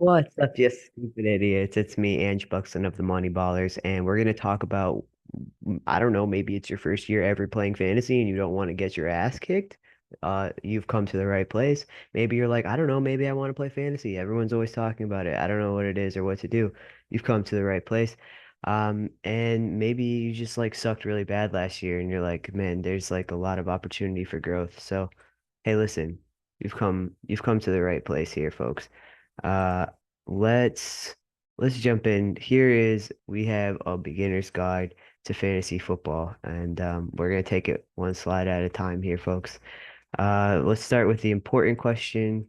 What's up, you stupid idiots? It's me, Ange Buxton of the Money Ballers, and we're going to talk about, I don't know, maybe it's your first year ever playing fantasy and you don't want to get your ass kicked. You've come to the right place. Maybe you're like, I don't know, maybe I want to play fantasy. Everyone's always talking about it. I don't know what it is or what to do. You've come to the right place. And maybe you just like sucked really bad last year and you're like, man, there's like a lot of opportunity for growth. So, hey, listen, you've come to the right place here, folks. Uh, let's let's jump in. Here is we have a beginner's guide to fantasy football, and we're gonna take it one slide at a time here, folks. Let's start with the important question.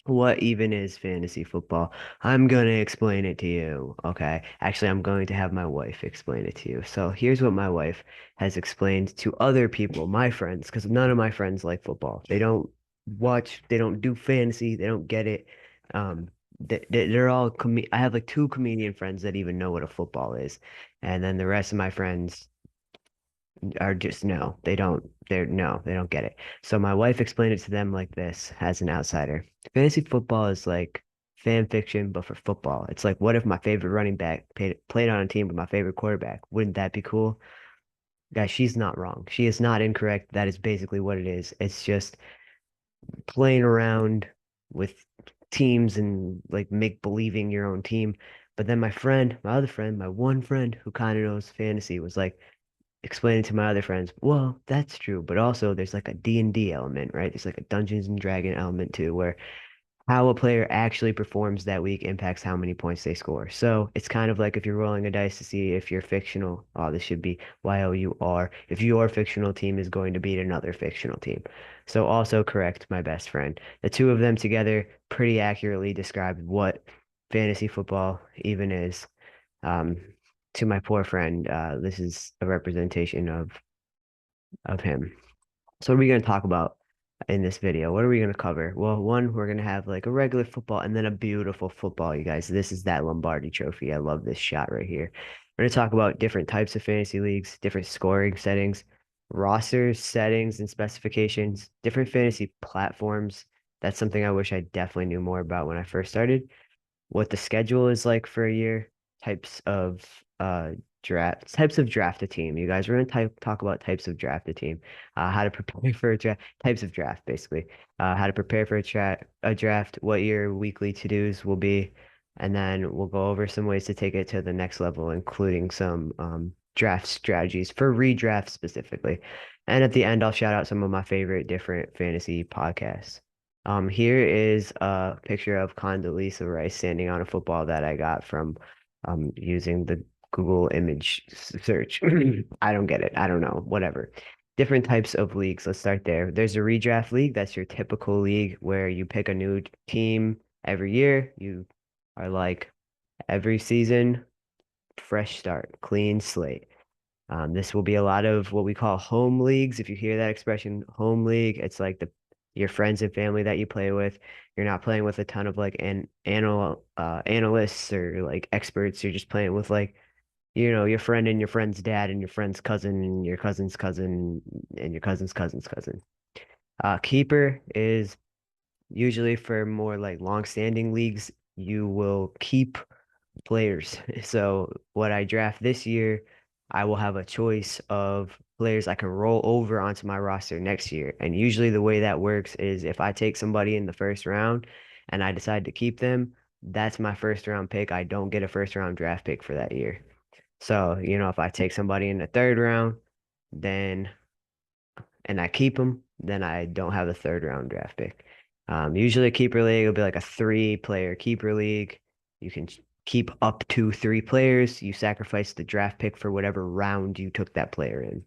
What even is fantasy football? I'm gonna explain it to you. Okay. Actually, I'm going to have my wife explain it to you. So here's what my wife has explained to other people, my friends, because none of my friends like football. They don't watch, they don't do fantasy, they don't get it. Um, they're all I have like two comedian friends that even know what a football is. And then the rest of my friends are just no, they don't get it. So my wife explained it to them like this as an outsider. Fantasy football is like fan fiction, but for football. It's like, what if my favorite running back played on a team with my favorite quarterback? Wouldn't that be cool? Guys, she's not wrong. She is not incorrect. That is basically what it is. It's just playing around with teams and like make believing your own team. But then my other friend, my one friend who kind of knows fantasy was like, explaining to my other friends, well, that's true, but also there's like a D&D element, right? There's like a Dungeons and Dragon element too, where how a player actually performs that week impacts how many points they score. So it's kind of like if you're rolling a dice to see if you're fictional. Oh, this should be YOUR. If your fictional team is going to beat another fictional team. So also correct my best friend. The two of them together pretty accurately describe what fantasy football even is. Um, to my poor friend, this is a representation of him. So what are we going to talk about in this video? What are we going to cover? Well, one, we're going to have like a regular football and then a beautiful football, you guys. This is that Lombardi trophy. I love this shot right here. We're going to talk about different types of fantasy leagues, different scoring settings, rosters, settings, and specifications, different fantasy platforms. That's something I wish I definitely knew more about when I first started. What the schedule is like for a year, types of types of draft a team. You guys, we're gonna talk about types of draft a team, how to prepare for a draft, types of draft basically, how to prepare for a draft, what your weekly to-dos will be, and then we'll go over some ways to take it to the next level, including some draft strategies for redraft specifically. And at the end, I'll shout out some of my favorite different fantasy podcasts. Here is a picture of Condoleezza Rice standing on a football that I got from using the Google image search. I don't get it. I don't know. Whatever. Different types of leagues. Let's start there. There's a redraft league. That's your typical league where you pick a new team every year. You are like every season, fresh start, clean slate. This will be a lot of what we call home leagues. If you hear that expression, home league, it's like the your friends and family that you play with. You're not playing with a ton of like analysts or like experts. You're just playing with like, your friend and your friend's dad and your friend's cousin and your cousin's cousin and your cousin's cousin's cousin. Keeper is usually for more like long-standing leagues. You will keep players. So what I draft this year, I will have a choice of players I can roll over onto my roster next year. And usually the way that works is if I take somebody in the first round and I decide to keep them, that's my first round pick. I don't get a first round draft pick for that year. So, if I take somebody in the third round, then and I keep them, then I don't have a third round draft pick. Usually a keeper league will be like a three-player keeper league. You can keep up to three players. You sacrifice the draft pick for whatever round you took that player in.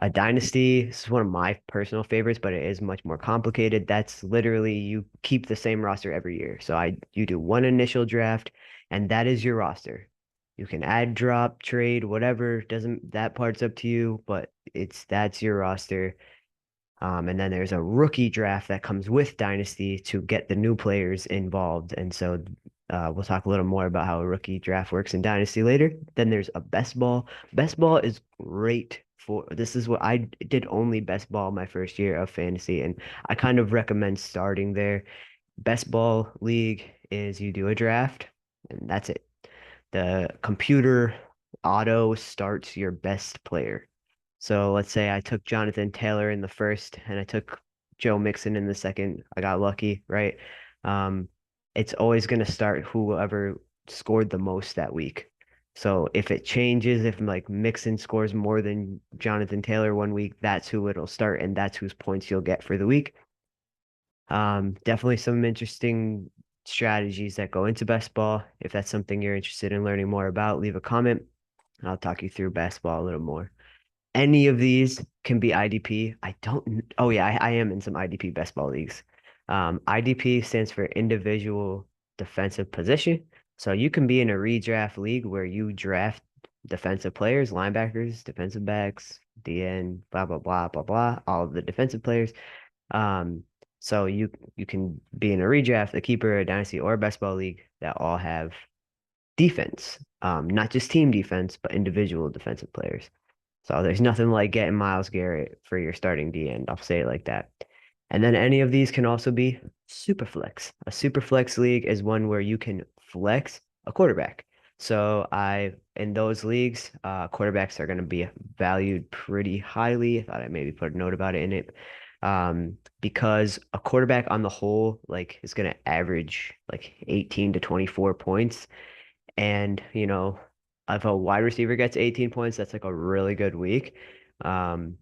A dynasty, this is one of my personal favorites, but it is much more complicated. That's literally you keep the same roster every year. So you do one initial draft, and that is your roster. You can add, drop, trade, whatever. Doesn't that part's up to you, but that's your roster. And then there's a rookie draft that comes with Dynasty to get the new players involved. And so we'll talk a little more about how a rookie draft works in Dynasty later. Then there's a best ball. Best ball is great for this is what I did only best ball my first year of fantasy, and I kind of recommend starting there. Best ball league is you do a draft, and that's it. The computer auto starts your best player. So let's say I took Jonathan Taylor in the first and I took Joe Mixon in the second. I got lucky, right? Um, it's always going to start whoever scored the most that week. So if it changes, if like Mixon scores more than Jonathan Taylor one week, that's who it'll start and that's whose points you'll get for the week. Definitely some interesting strategies that go into best ball. If that's something you're interested in learning more about, leave a comment. I'll talk you through basketball a little more. Any of these can be IDP. I don't, oh yeah, I am in some IDP best ball leagues. IDP stands for individual defensive position. So you can be in a redraft league where you draft defensive players, linebackers, defensive backs, DN, blah, blah, blah, blah, blah, all of the defensive players. Um, so you can be in a redraft, a keeper, a dynasty, or a best ball league that all have defense. Not just team defense, but individual defensive players. So there's nothing like getting Myles Garrett for your starting D end. I'll say it like that. And then any of these can also be super flex. A super flex league is one where you can flex a quarterback. So in those leagues, quarterbacks are going to be valued pretty highly. I thought I maybe put a note about it in it. Because a quarterback on the whole, like, is going to average like 18 to 24 points. And, if a wide receiver gets 18 points, that's like a really good week. Um,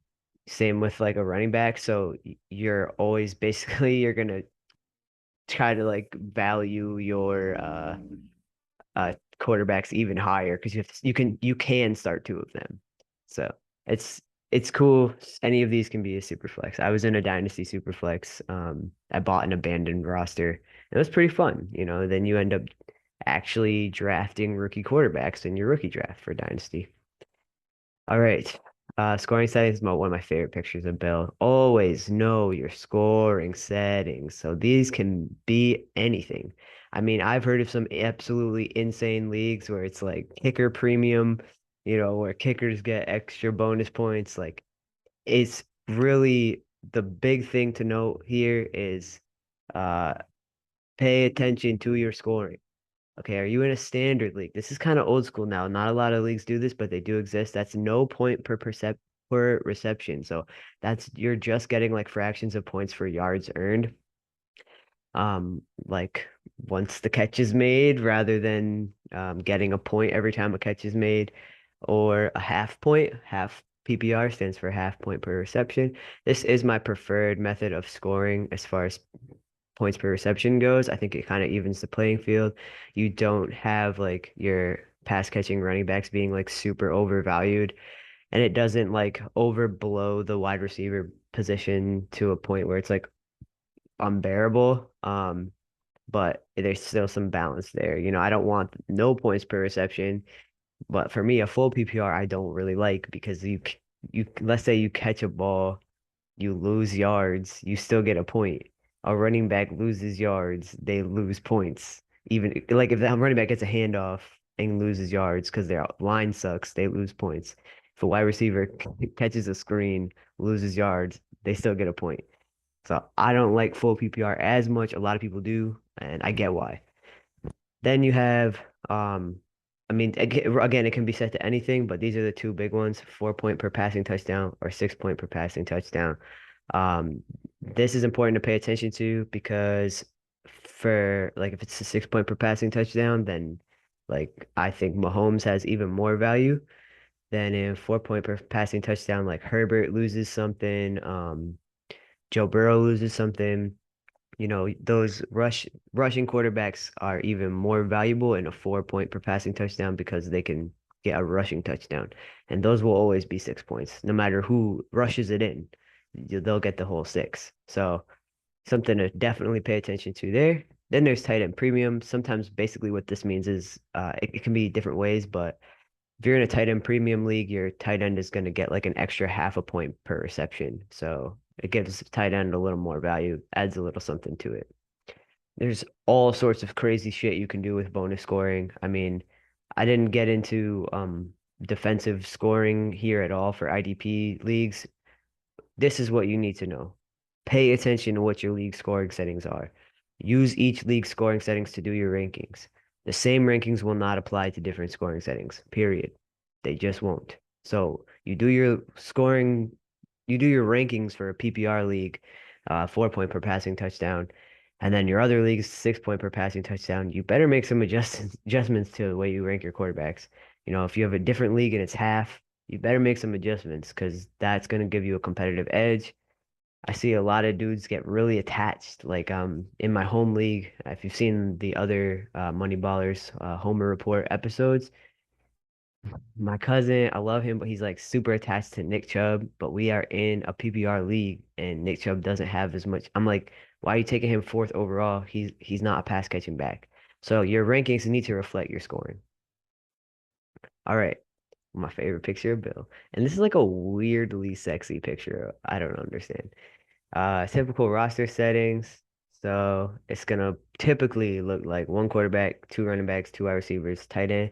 Same with like a running back. So you're always basically you're gonna try to like value your quarterbacks even higher because you can start two of them. So it's it's cool. Any of these can be a super flex. I was in a dynasty super flex. I bought an abandoned roster. It was pretty fun, Then you end up actually drafting rookie quarterbacks in your rookie draft for dynasty. All right. Scoring settings is one of my favorite pictures of Bill. Always know your scoring settings. So these can be anything. I mean, I've heard of some absolutely insane leagues where it's like kicker premium, where kickers get extra bonus points. Like, it's really the big thing to note here is uh pay attention to your scoring. Okay, are you in a standard league? This is kind of old school now. Not a lot of leagues do this, but they do exist. That's no point per reception. So that's you're just getting like fractions of points for yards earned. Like once the catch is made, rather than getting a point every time a catch is made, or a half point. Half PPR stands for half point per reception. This is my preferred method of scoring as far as points per reception goes. I think it kind of evens the playing field. You don't have like your pass catching running backs being like super overvalued, and it doesn't like overblow the wide receiver position to a point where it's like unbearable. But there's still some balance there. I don't want no points per reception, but for me, a full PPR I don't really like because you let's say you catch a ball, you lose yards, you still get a point. A running back loses yards, they lose points. Even like if the running back gets a handoff and loses yards because their line sucks, they lose points. If a wide receiver catches a screen, loses yards, they still get a point. So I don't like full PPR as much. A lot of people do, and I get why. Then you have, um, I mean, again, it can be set to anything, but these are the two big ones: 4 point per passing touchdown or 6 point per passing touchdown. This is important to pay attention to because for like if it's a 6 point per passing touchdown, then like I think Mahomes has even more value than in 4 point per passing touchdown. Like Herbert loses something, Joe Burrow loses something. Those rushing quarterbacks are even more valuable in a 4 point per passing touchdown because they can get a rushing touchdown. And those will always be 6 points, no matter who rushes it in. They'll get the whole six. So something to definitely pay attention to there. Then there's tight end premium. Sometimes basically what this means is it can be different ways, but if you're in a tight end premium league, your tight end is going to get like an extra half a point per reception. So it gives tight end a little more value, adds a little something to it. There's all sorts of crazy shit you can do with bonus scoring. I mean, I didn't get into defensive scoring here at all for IDP leagues. This is what you need to know. Pay attention to what your league scoring settings are. Use each league's scoring settings to do your rankings. The same rankings will not apply to different scoring settings, period. They just won't. So you do your rankings for a PPR league, 4 point per passing touchdown, and then your other league's 6 point per passing touchdown. You better make some adjustments to the way you rank your quarterbacks. If you have a different league and it's half, you better make some adjustments because that's going to give you a competitive edge. I see a lot of dudes get really attached. Like in my home league, if you've seen the other Money Ballers Homer Report episodes, my cousin, I love him, but he's like super attached to Nick Chubb. But we are in a PPR league, and Nick Chubb doesn't have as much. I'm like, why are you taking him fourth overall? He's not a pass catching back. So your rankings need to reflect your scoring. All right, my favorite picture of Bill, and this is like a weirdly sexy picture. I don't understand. Typical roster settings. So it's gonna typically look like one quarterback, two running backs, two wide receivers, tight end,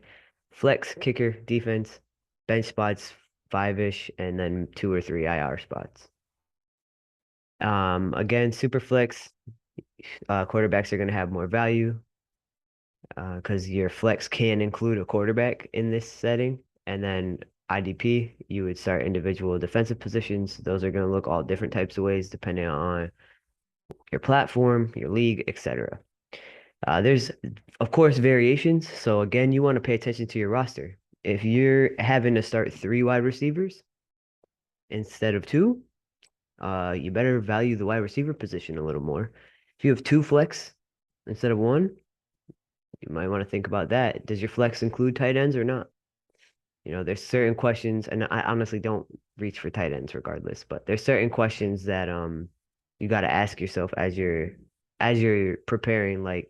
flex, kicker, defense, bench spots, five-ish, and then two or three IR spots. Again, super flex, quarterbacks are gonna have more value, because your flex can include a quarterback in this setting. And then IDP, you would start individual defensive positions. Those are gonna look all different types of ways depending on your platform, your league, etc. There's, of course, variations. So again, you want to pay attention to your roster. If you're having to start three wide receivers instead of two, you better value the wide receiver position a little more. If you have two flex instead of one, you might want to think about that. Does your flex include tight ends or not? There's certain questions, and I honestly don't reach for tight ends regardless, but there's certain questions that you got to ask yourself as you're preparing, like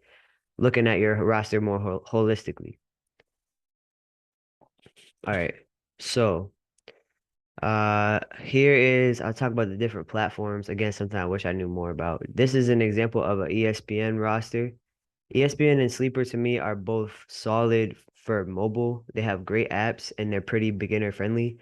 looking at your roster more holistically. All right. So, here is I'll talk about the different platforms. Again, something I wish I knew more about. This is an example of a ESPN roster. ESPN and Sleeper to me are both solid for mobile. They have great apps and they're pretty beginner friendly.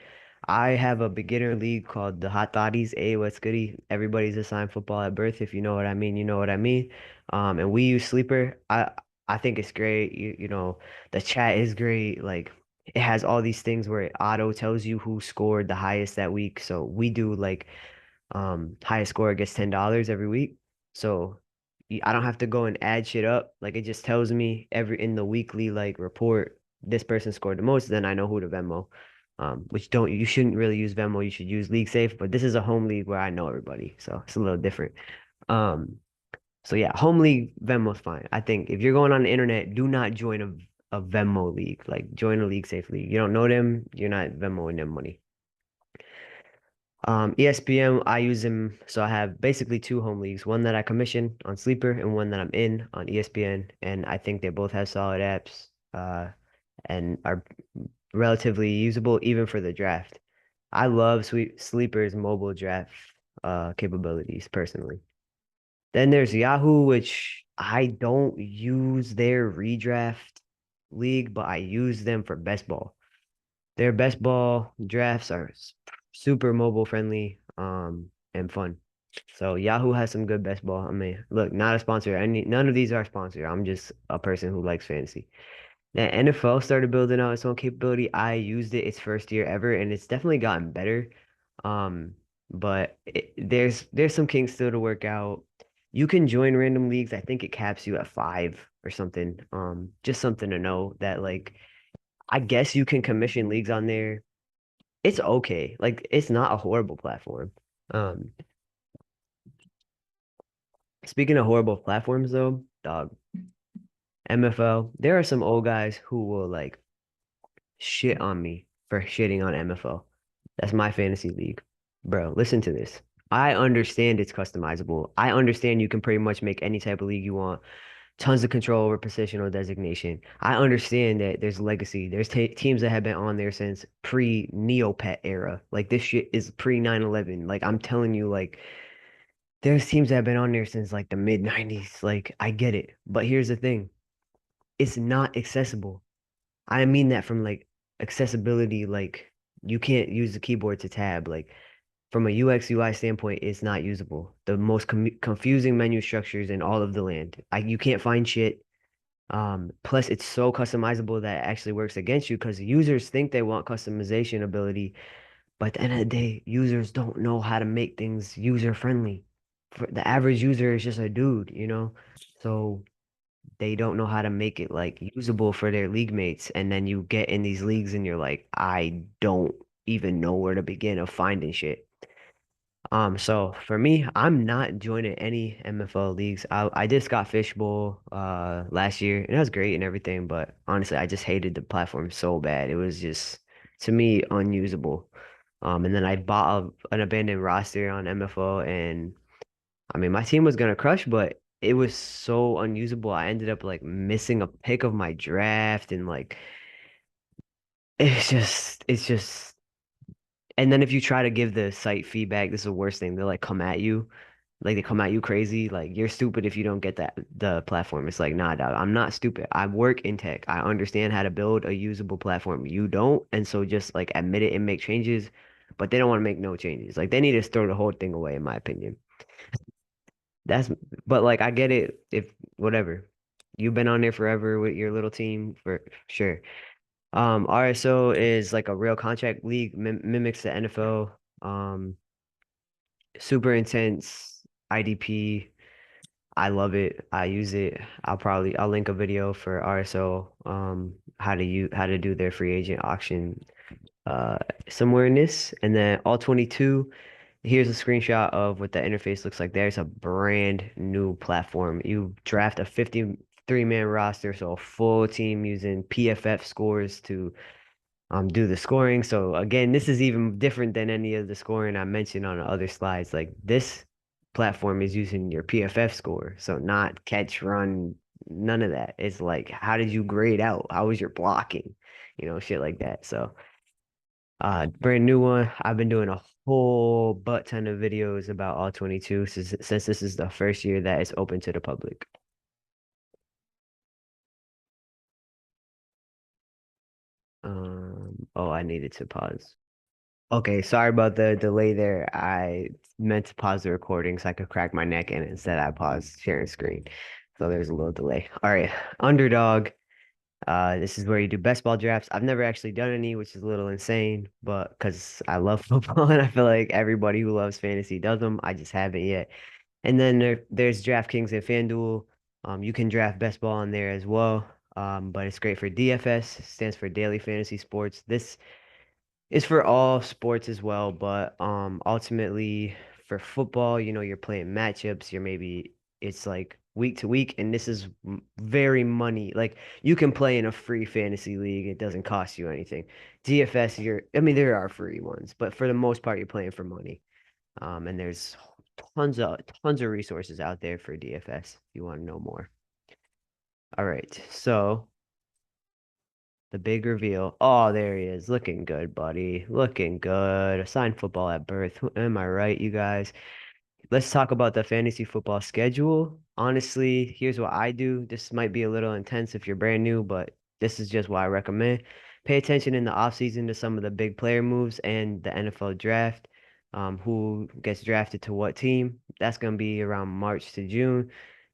I have a beginner league called the Hot Thotties. Hey, what's goody? Everybody's assigned football at birth. If you know what I mean, you know what I mean. And we use Sleeper. I think it's great. The chat is great. Like it has all these things where it auto tells you who scored the highest that week. So we do like highest score gets $10 every week. So I don't have to go and add shit up. Like it just tells me every in the weekly like report this person scored the most, then I know who to Venmo. Which don't you shouldn't really use Venmo. You should use League Safe, but this is a home league where I know everybody, so it's a little different. Um, so yeah, home league Venmo's fine. I think if you're going on the internet, do not join a Venmo league. Like join a League Safe league. You don't know them, you're not Venmoing them money. ESPN, I use them. So I have basically two home leagues, one that I commission on Sleeper and one that I'm in on ESPN. And I think they both have solid apps, and are relatively usable even for the draft. I love Sleeper's mobile draft capabilities personally. Then there's Yahoo, which I don't use their redraft league, but I use them for best ball. Their best ball drafts are super mobile friendly, and fun. So Yahoo has some good best ball. I mean, look, not a sponsor. None of these are sponsored. I'm just a person who likes fantasy. The NFL started building out its own capability. I used it its first year ever, and it's definitely gotten better. Um, but there's some kinks still to work out. You can join random leagues. I think it caps you at five or something. Just something to know that like I guess you can commission leagues on there. It's okay. Like it's not a horrible platform. Um, Speaking of horrible platforms though, dog, MFL, there are some old guys who will like shit on me for shitting on MFL. That's my fantasy league. Bro, listen to this. I understand it's customizable. I understand you can pretty much make any type of league you want. Tons of control over positional designation. I understand that there's legacy. There's teams that have been on there since pre-Neopet era. Like this shit is pre 9/11. Like I'm telling you, like there's teams that have been on there since like the mid 90s. Like I get it. But here's the thing. It's not accessible. I mean that from like accessibility, like you can't use the keyboard to tab. Like from a UX UI standpoint, it's not usable. The most confusing menu structures in all of the land. You can't find shit. Plus it's so customizable that it actually works against you because users think they want customization ability, but at the end of the day, users don't know how to make things user friendly. For the average user is just a dude, you know? So they don't know how to make it like usable for their league mates. And then you get in these leagues and you're like, I don't even know where to begin of finding shit. So for me, I'm not joining any MFL leagues. I just got Fishbowl last year and that was great and everything, but honestly, I just hated the platform so bad. It was just to me unusable. And then I bought an abandoned roster on MFO and I mean my team was gonna crush, but it was so unusable. I ended up like missing a pick of my draft and like it's just and then if you try to give the site feedback, this is the worst thing. They like come at you. Like they come at you crazy. Like you're stupid if you don't get that the platform. It's like, nah, dog, I'm not stupid. I work in tech. I understand how to build a usable platform. You don't. And so just like admit it and make changes. But they don't want to make no changes. Like they need to throw the whole thing away, in my opinion. That's but like I get it if whatever. You've been on there forever with your little team for sure. RSO is like a real contract league, mimics the NFL. Super intense IDP. I love it. I use it. I'll link a video for RSO how to do their free agent auction uh somewhere in this. And then all 22, here's a screenshot of what the interface looks like. There's a brand new platform. You draft a 53-man roster, so a full team using PFF scores to do the scoring. So again, this is even different than any of the scoring I mentioned on the other slides. Like this platform is using your PFF score, so not catch, run, none of that. It's like how did you grade out? How was your blocking? You know, shit like that. So brand new one. I've been doing a whole butt ton of videos about all 22 since this is the first year that it's open to the public. Oh, I needed to pause. Okay, sorry about the delay there. I meant to pause the recording so I could crack my neck and instead I paused sharing screen. So there's a little delay. All right, underdog. This is where you do best ball drafts. I've never actually done any, which is a little insane, but because I love football and I feel like everybody who loves fantasy does them, I just haven't yet. And then there's DraftKings and FanDuel. You can draft best ball on there as well. But it's great for DFS, stands for Daily Fantasy Sports. This it's for all sports as well, but ultimately for football, you know, you're playing matchups, you're maybe it's like week to week, and this is very money. Like you can play in a free fantasy league, it doesn't cost you anything. DFS, I mean, there are free ones, but for the most part, you're playing for money. And there's tons of resources out there for DFS if you want to know more. All right, so the big reveal. Oh, there he is. Looking good, buddy. Looking good. Assigned football at birth. Am I right, you guys? Let's talk about the fantasy football schedule. Honestly, here's what I do. This might be a little intense if you're brand new, but this is just what I recommend. Pay attention in the offseason to some of the big player moves and the NFL draft. Who gets drafted to what team? That's going to be around March to June.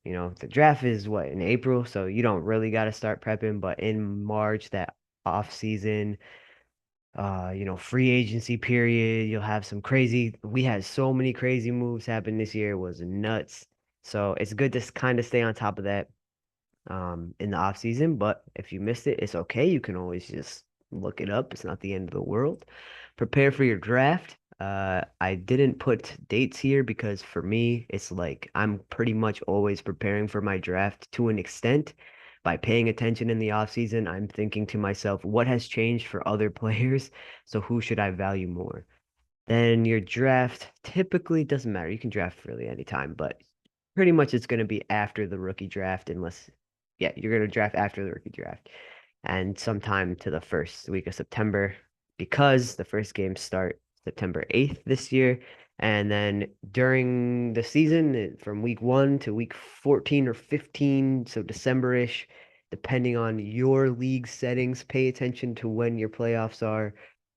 You know, the draft is what in April, so you don't really got to start prepping, but in March, that off season you know, free agency period. You'll have some crazy, we had so many crazy moves happen this year. It was nuts. So it's good to kind of stay on top of that in the off season. But if you missed it, it's okay. You can always just look it up. It's not the end of the world. Prepare for your draft. I didn't put dates here because for me, it's like I'm pretty much always preparing for my draft to an extent. By paying attention in the off season, I'm thinking to myself, what has changed for other players? So who should I value more? Then your draft typically doesn't matter. You can draft really anytime, but pretty much it's going to be after the rookie draft, unless, yeah, you're going to draft after the rookie draft and sometime to the first week of September because the first games start September 8th this year. And then during the season, from week 1 to week 14 or 15, so December-ish, depending on your league settings, pay attention to when your playoffs are.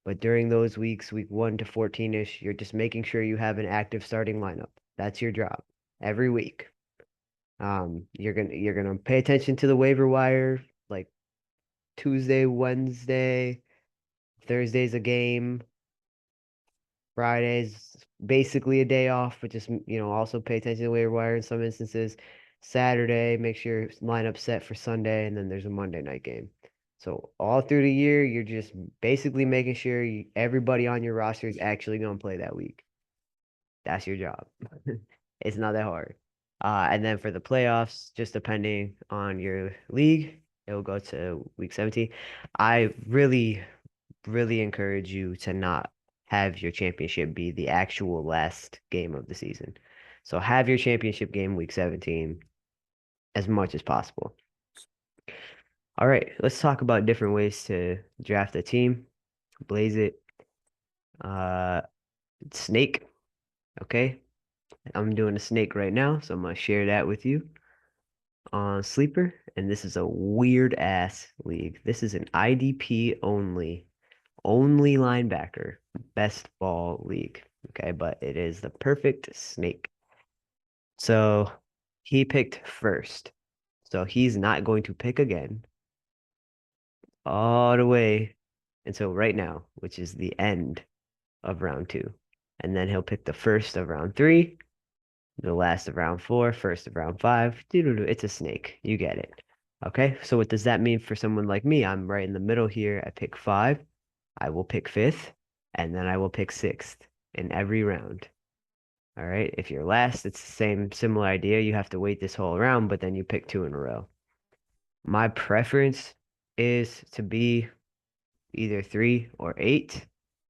But during those weeks, week 1 to 14-ish, you're just making sure you have an active starting lineup. That's your job every week. You're gonna pay attention to the waiver wire, like Tuesday, Wednesday, Thursday's a game, Friday's basically a day off, but just also pay attention to the waiver wire in some instances. Saturday, make sure your lineup set for Sunday, and then there's a Monday night game. So all through the year, you're just basically making sure everybody on your roster is actually going to play that week. That's your job. It's not that hard. And then for the playoffs, just depending on your league, it will go to week 17. I really, really encourage you to not have your championship be the actual last game of the season. So have your championship game week 17 as much as possible. All right, let's talk about different ways to draft a team. Blaze it. Uh, snake. Okay. I'm doing a snake right now, so I'm gonna share that with you on Sleeper. And this is a weird ass league. This is an IDP only linebacker best ball league. Okay, but it is the perfect snake. So he picked first. So he's not going to pick again all the way until right now, which is the end of round 2. And then he'll pick the first of round 3, the last of round 4, first of round 5. It's a snake. You get it. Okay, so what does that mean for someone like me? I'm right in the middle here. I pick 5. I will pick 5th, and then I will pick 6th in every round. All right, if you're last, it's the same similar idea. You have to wait this whole round, but then you pick 2 in a row. My preference is to be either 3 or 8.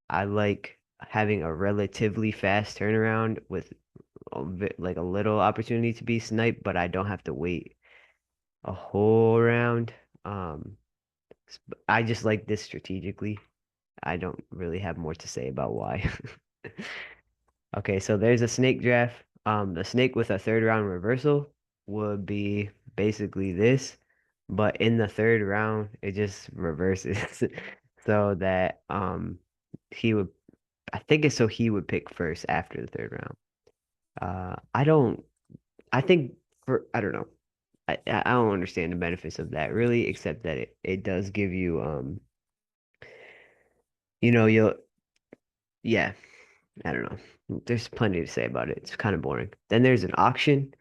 I like having a relatively fast turnaround with like a little opportunity to be sniped, but I don't have to wait a whole round. Um, I just like this strategically. I don't really have more to say about why. Okay, so there's a snake draft. The snake with a third round reversal would be basically this, but in the third round, it just reverses. So that he would I think it's so he would pick first after the third round. I don't I think I don't know. I don't understand the benefits of that really, except that it does give you you'll yeah, I don't know. There's plenty to say about it. It's kind of boring. Then there's an auction.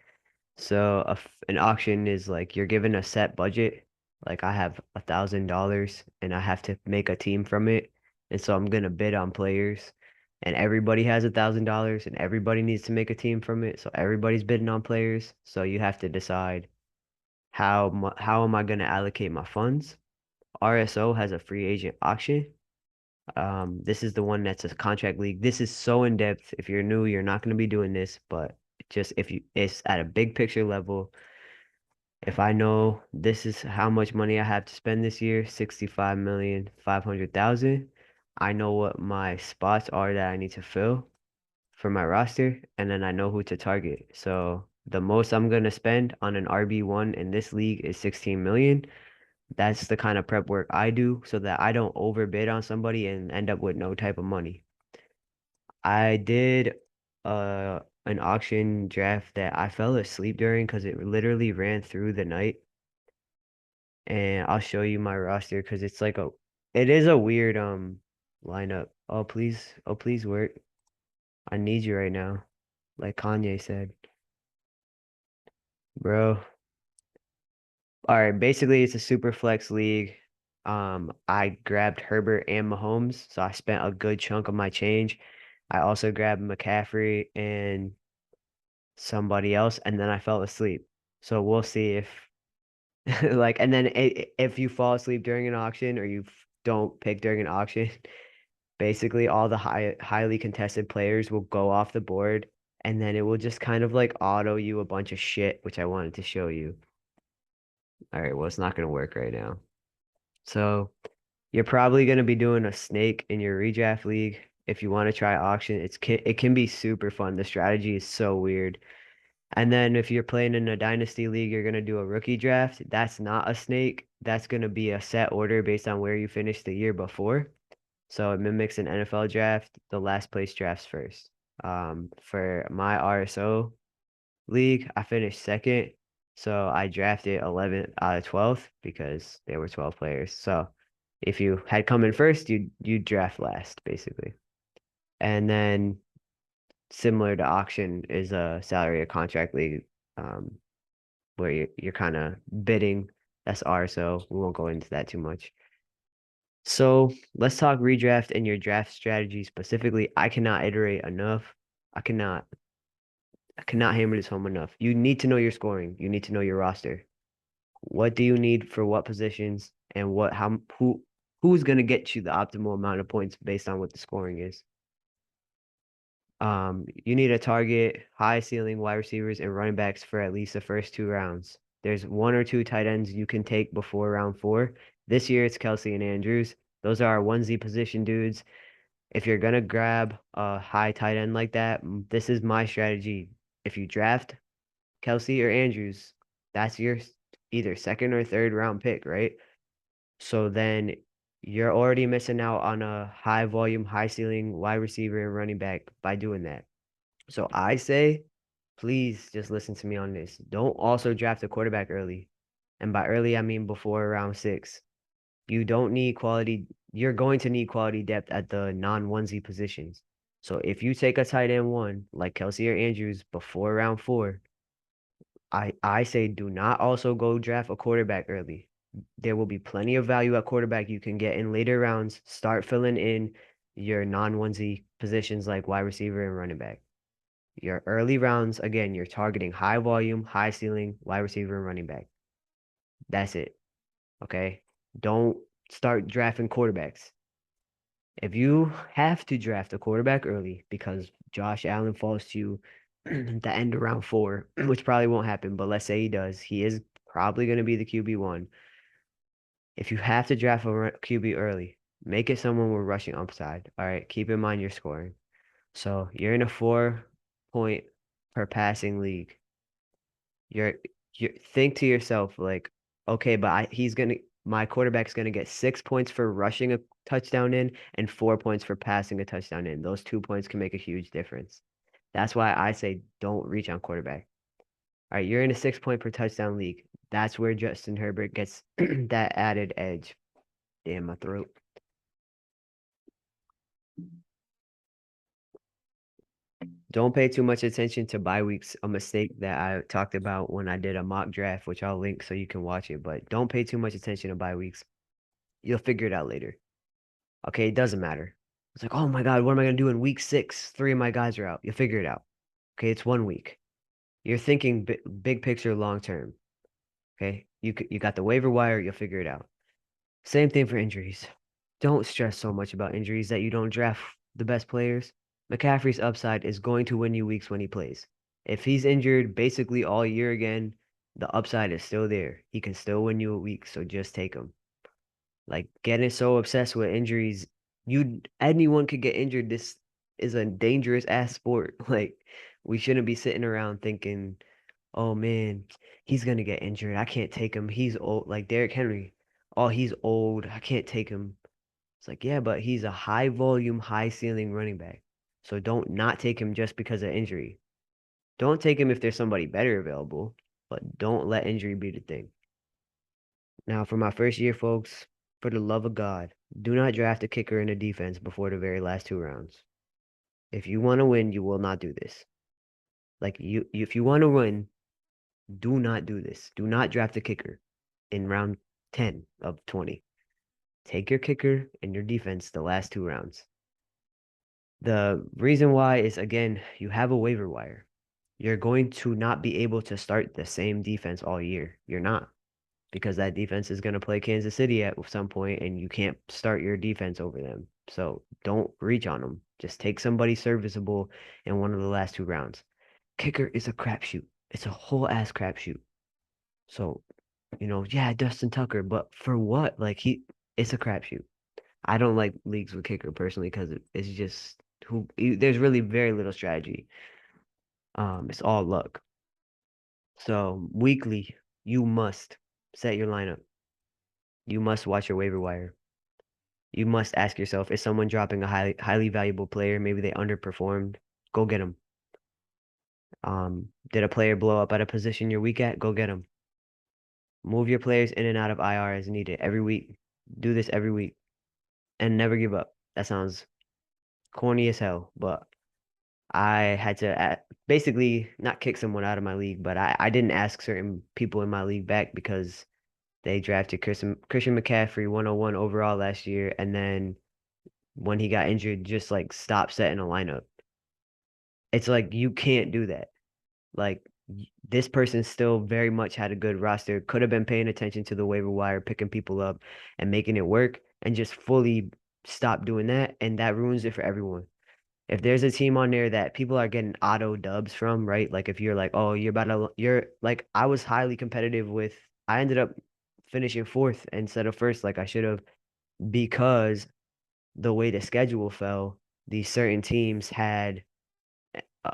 So an auction is like you're given a set budget. Like I have $1,000 and I have to make a team from it. And so I'm gonna bid on players. And everybody has $1,000 and everybody needs to make a team from it. So everybody's bidding on players. So you have to decide how am I gonna allocate my funds. RSO has a free agent auction. This is the one that's a contract league. This is so in depth. If you're new, you're not going to be doing this, but just it's at a big picture level. If I know this is how much money I have to spend this year, 65,500,000, I know what my spots are that I need to fill for my roster, and then I know who to target. So the most I'm going to spend on an RB1 in this league is 16 million. That's the kind of prep work I do so that I don't overbid on somebody and end up with no type of money. I did an auction draft that I fell asleep during because it literally ran through the night. And I'll show you my roster because it is a weird lineup. Oh please work. I need you right now, like Kanye said, bro. All right, basically it's a super flex league. I grabbed Herbert and Mahomes, so I spent a good chunk of my change. I also grabbed McCaffrey and somebody else, and then I fell asleep. So we'll see if like, and then if you fall asleep during an auction or you don't pick during an auction, basically all the highly contested players will go off the board, and then it will just kind of like auto you a bunch of shit, which I wanted to show you. All right, well, it's not gonna work right now. So you're probably gonna be doing a snake in your redraft league. If you want to try auction, it can be super fun. The strategy is so weird. And then if you're playing in a dynasty league, you're gonna do a rookie draft. That's not a snake. That's gonna be a set order based on where you finished the year before. So it mimics an NFL draft. The last place drafts first. For my RSO league, I finished second. So I drafted 11th out of 12th because there were 12 players. So if you had come in first, you draft last, basically. And then similar to auction is a salary or contract league, um, where you're kind of bidding. That's RSO. We won't go into that too much. So let's talk redraft and your draft strategy specifically. I cannot iterate enough. I cannot I cannot hammer this home enough. You need to know your scoring. You need to know your roster. What do you need for what positions and who's gonna get you the optimal amount of points based on what the scoring is. You need to target high ceiling wide receivers and running backs for at least the first two rounds. There's one or two tight ends you can take before round four. This year it's Kelsey and Andrews. Those are our onesie position dudes. If you're gonna grab a high tight end like that, this is my strategy. If you draft Kelsey or Andrews, that's your either second or third round pick, right? So then you're already missing out on a high volume, high ceiling wide receiver and running back by doing that. So I say, please just listen to me on this. Don't also draft a quarterback early. And by early, I mean before round six. You don't need quality. You're going to need quality depth at the non-onesie positions. So if you take a tight end one, like Kelsey or Andrews, before round four, I say do not also go draft a quarterback early. There will be plenty of value at quarterback you can get in later rounds. Start filling in your non-onesie positions like wide receiver and running back. Your early rounds, again, you're targeting high volume, high ceiling, wide receiver and running back. That's it. Okay. Don't start drafting quarterbacks. If you have to draft a quarterback early because Josh Allen falls to you the end of round four, which probably won't happen, but let's say he does, he is probably going to be the QB1. If you have to draft a QB early, make it someone with rushing upside. All right, keep in mind your scoring. So you're in a 4 point per passing league. You're you think to yourself like, okay, but my quarterback's gonna get 6 points for rushing a touchdown in and 4 points for passing a touchdown in. Those 2 points can make a huge difference. That's why I say don't reach on quarterback. All right, you're in a 6 point per touchdown league. That's where Justin Herbert gets that added edge. Damn my throat. Don't pay too much attention to bye weeks, a mistake that I talked about when I did a mock draft, which I'll link so you can watch it. But don't pay too much attention to bye weeks. You'll figure it out later. Okay, it doesn't matter. It's like, oh my God, what am I gonna do in week six? Three of my guys are out. You'll figure it out. Okay, it's 1 week. You're thinking big picture, long term. Okay, you got the waiver wire. You'll figure it out. Same thing for injuries. Don't stress so much about injuries that you don't draft the best players. McCaffrey's upside is going to win you weeks when he plays. If he's injured basically all year again, the upside is still there. He can still win you a week, so just take him. Like getting so obsessed with injuries, anyone could get injured. This is a dangerous ass sport. Like we shouldn't be sitting around thinking, "Oh man, he's gonna get injured. I can't take him. He's old." Like Derrick Henry. Oh, he's old. I can't take him. It's like, yeah, but he's a high volume, high ceiling running back. So don't not take him just because of injury. Don't take him if there's somebody better available, but don't let injury be the thing. Now, for my first year, folks, for the love of God, do not draft a kicker in a defense before the very last two rounds. If you want to win, you will not do this. Like if you want to win, do not do this. Do not draft a kicker in round 10 of 20. Take your kicker and your defense the last two rounds. The reason why is again, you have a waiver wire. You're going to not be able to start the same defense all year. You're not. Because that defense is going to play Kansas City at some point and you can't start your defense over them. So don't reach on them. Just take somebody serviceable in one of the last two rounds. Kicker is a crapshoot. It's a whole ass crapshoot. So, yeah, Dustin Tucker, but for what? Like it's a crapshoot. I don't like leagues with kicker personally because it's just there's really very little strategy. It's all luck. So weekly, you must set your lineup. You must watch your waiver wire. You must ask yourself, is someone dropping a highly valuable player? Maybe they underperformed. Go get them. Did a player blow up at a position you're weak at? Go get them. Move your players in and out of IR as needed every week. Do this every week and never give up. That sounds corny as hell, but I had to basically not kick someone out of my league, but I didn't ask certain people in my league back because they drafted Christian McCaffrey 101 overall last year, and then when he got injured, just like stopped setting a lineup. It's like you can't do that. Like this person still very much had a good roster, could have been paying attention to the waiver wire, picking people up and making it work, and just fully stop doing that, and that ruins it for everyone. If there's a team on there that people are getting auto dubs from, right? Like if you're like, oh, you're like, I was highly competitive with, I ended up finishing fourth instead of first, like I should have, because the way the schedule fell, these certain teams had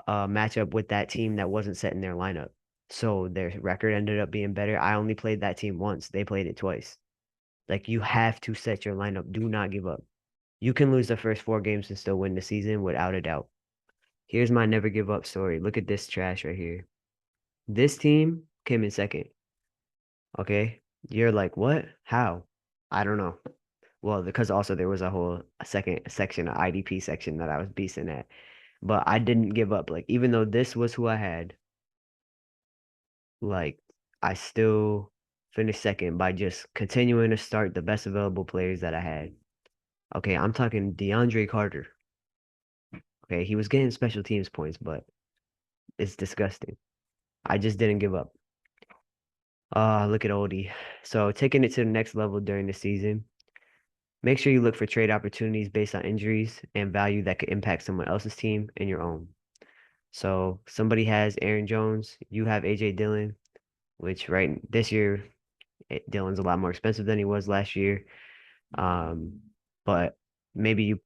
a matchup with that team that wasn't set in their lineup. So their record ended up being better. I only played that team once. They played it twice. Like you have to set your lineup. Do not give up. You can lose the first four games and still win the season without a doubt. Here's my never give up story. Look at this trash right here. This team came in second. Okay. You're like, what? How? I don't know. Well, because also there was a whole second section, an IDP section that I was beasting at. But I didn't give up. Like, even though this was who I had, like, I still finished second by just continuing to start the best available players that I had. Okay, I'm talking DeAndre Carter. Okay, he was getting special teams points, but it's disgusting. I just didn't give up. Look at Oldie. So taking it to the next level during the season, make sure you look for trade opportunities based on injuries and value that could impact someone else's team and your own. So somebody has Aaron Jones, you have AJ Dillon, which right this year Dillon's a lot more expensive than he was last year. Um, but maybe you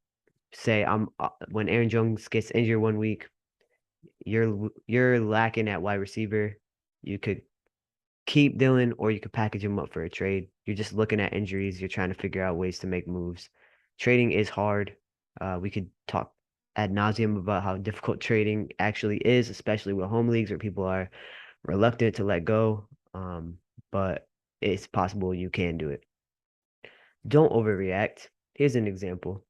say I'm when Aaron Jones gets injured one week, you're lacking at wide receiver. You could keep Dillon or you could package him up for a trade. You're just looking at injuries. You're trying to figure out ways to make moves. Trading is hard. We could talk ad nauseum about how difficult trading actually is, especially with home leagues where people are reluctant to let go. But it's possible you can do it. Don't overreact. Here's an example.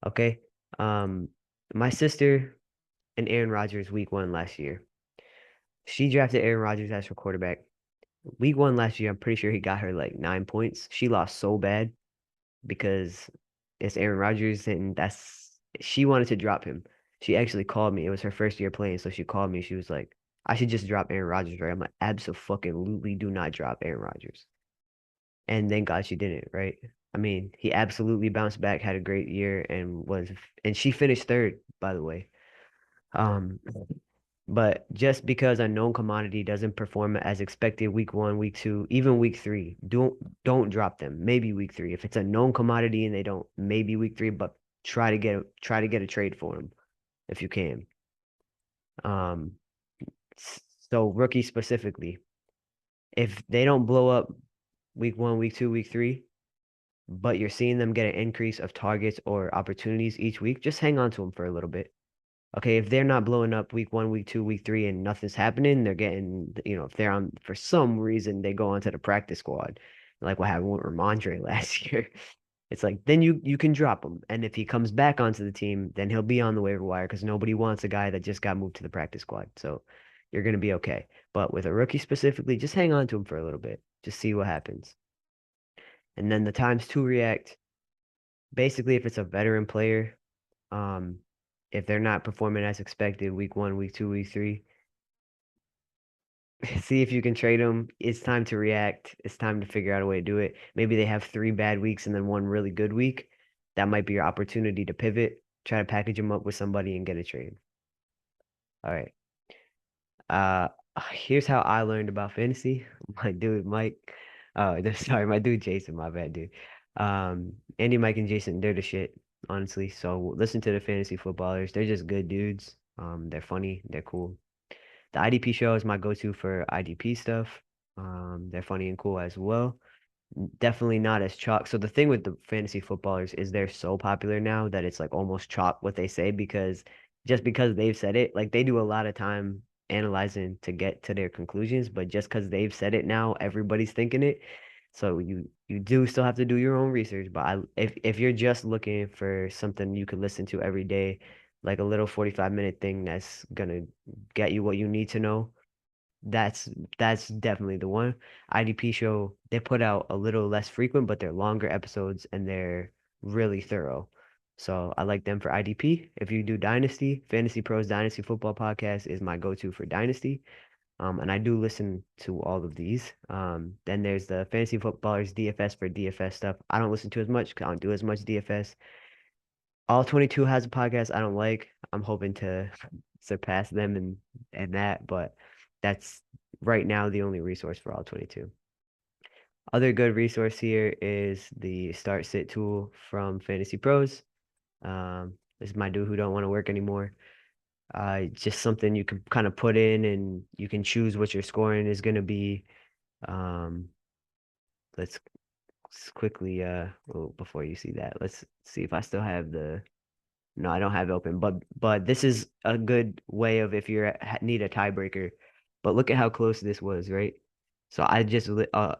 Okay. Um, my sister and Aaron Rodgers week one last year. She drafted Aaron Rodgers as her quarterback. Week one last year, I'm pretty sure he got her like 9 points. She lost so bad because it's Aaron Rodgers, and she wanted to drop him. She actually called me. It was her first year playing, so she called me. She was like, I should just drop Aaron Rodgers, right? I'm like, absolutely do not drop Aaron Rodgers. And thank God she didn't, right? I mean, he absolutely bounced back, had a great year, and she finished third, by the way. Um, but just because a known commodity doesn't perform as expected week one, week two, even week three, don't drop them. Maybe week three. If it's a known commodity and they don't, maybe week three, but try to get a trade for them if you can. Um, so rookie specifically, if they don't blow up week one, week two, week three, but you're seeing them get an increase of targets or opportunities each week, just hang on to them for a little bit. Okay, if they're not blowing up week one, week two, week three, and nothing's happening, they're getting, if they're on, for some reason, they go onto the practice squad, like what happened with Ramondre last year. It's like, then you can drop him. And if he comes back onto the team, then he'll be on the waiver wire because nobody wants a guy that just got moved to the practice squad. So you're going to be okay. But with a rookie specifically, just hang on to him for a little bit. Just see what happens. And then the times to react, basically, if it's a veteran player, um, if they're not performing as expected week one, week two, week three, see if you can trade them. It's time to react. It's time to figure out a way to do it. Maybe they have 3 bad weeks and then one really good week. That might be your opportunity to pivot, try to package them up with somebody and get a trade. All right. Uh, Here's how I learned about fantasy. My dude, Mike. Sorry, my dude, Jason. My bad, dude. Andy, Mike, and Jason, they're the shit, honestly. So listen to the fantasy footballers. They're just good dudes. They're funny. They're cool. The IDP show is my go-to for IDP stuff. They're funny and cool as well. definitely not as chalk. So the thing with the fantasy footballers is they're so popular now that it's like almost chalk what they say because just because they've said it, like they do a lot of time analyzing to get to their conclusions, but just because they've said it now, everybody's thinking it. So you do still have to do your own research, but if you're just looking for something you could listen to every day, like a little 45-minute thing that's gonna get you what you need to know, that's that's definitely the one. IDP show, they put out a little less frequent, but they're longer episodes and they're really thorough. So I like them for IDP. If you do Dynasty, Fantasy Pros Dynasty Football Podcast is my go-to for Dynasty. And I do listen to all of these. Then there's the Fantasy Footballers DFS for DFS stuff. I don't listen to as much 'cause I don't do as much DFS. All 22 has a podcast I don't like. I'm hoping to surpass them and that, but that's right now the only resource for all 22. Other good resource here is the Start Sit tool from Fantasy Pros. This is my dude who don't want to work anymore. Just something you can kind of put in and you can choose what your scoring is going to be. Um, let's quickly well, before you see that, let's see if I still have the no, I don't have it open, but this is a good way of if you need a tiebreaker. But look at how close this was, right? So I just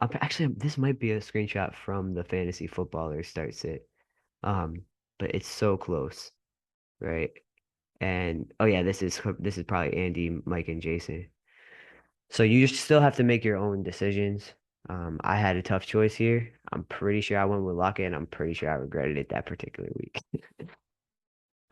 actually this might be a screenshot from the fantasy footballer starts it. Um, but it's so close, right? And oh yeah, this is probably Andy, Mike, and Jason. So you just still have to make your own decisions. I had a tough choice here. I'm pretty sure I went with Lockett, and I'm pretty sure I regretted it that particular week.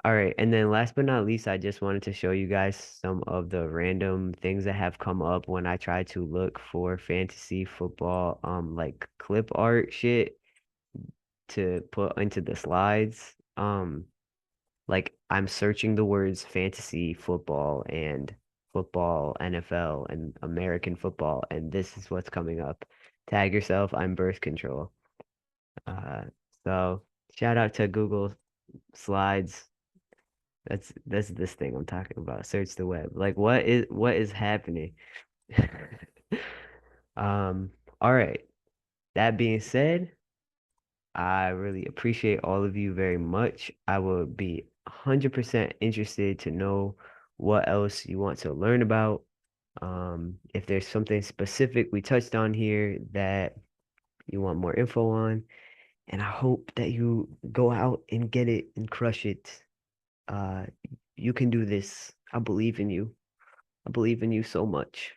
All right, and then last but not least, I just wanted to show you guys some of the random things that have come up when I try to look for fantasy football, like clip art shit to put into the slides. Like I'm searching the words fantasy football and football, NFL, and American football, and this is what's coming up. Tag yourself, I'm birth control. Uh, so shout out to Google Slides. That's this thing I'm talking about. Search the web. Like what is happening? Um, all right. That being said, I really appreciate all of you very much. I would be 100% interested to know what else you want to learn about. If there's something specific we touched on here that you want more info on, and I hope that you go out and get it and crush it. Uh, you can do this. I believe in you. I believe in you so much.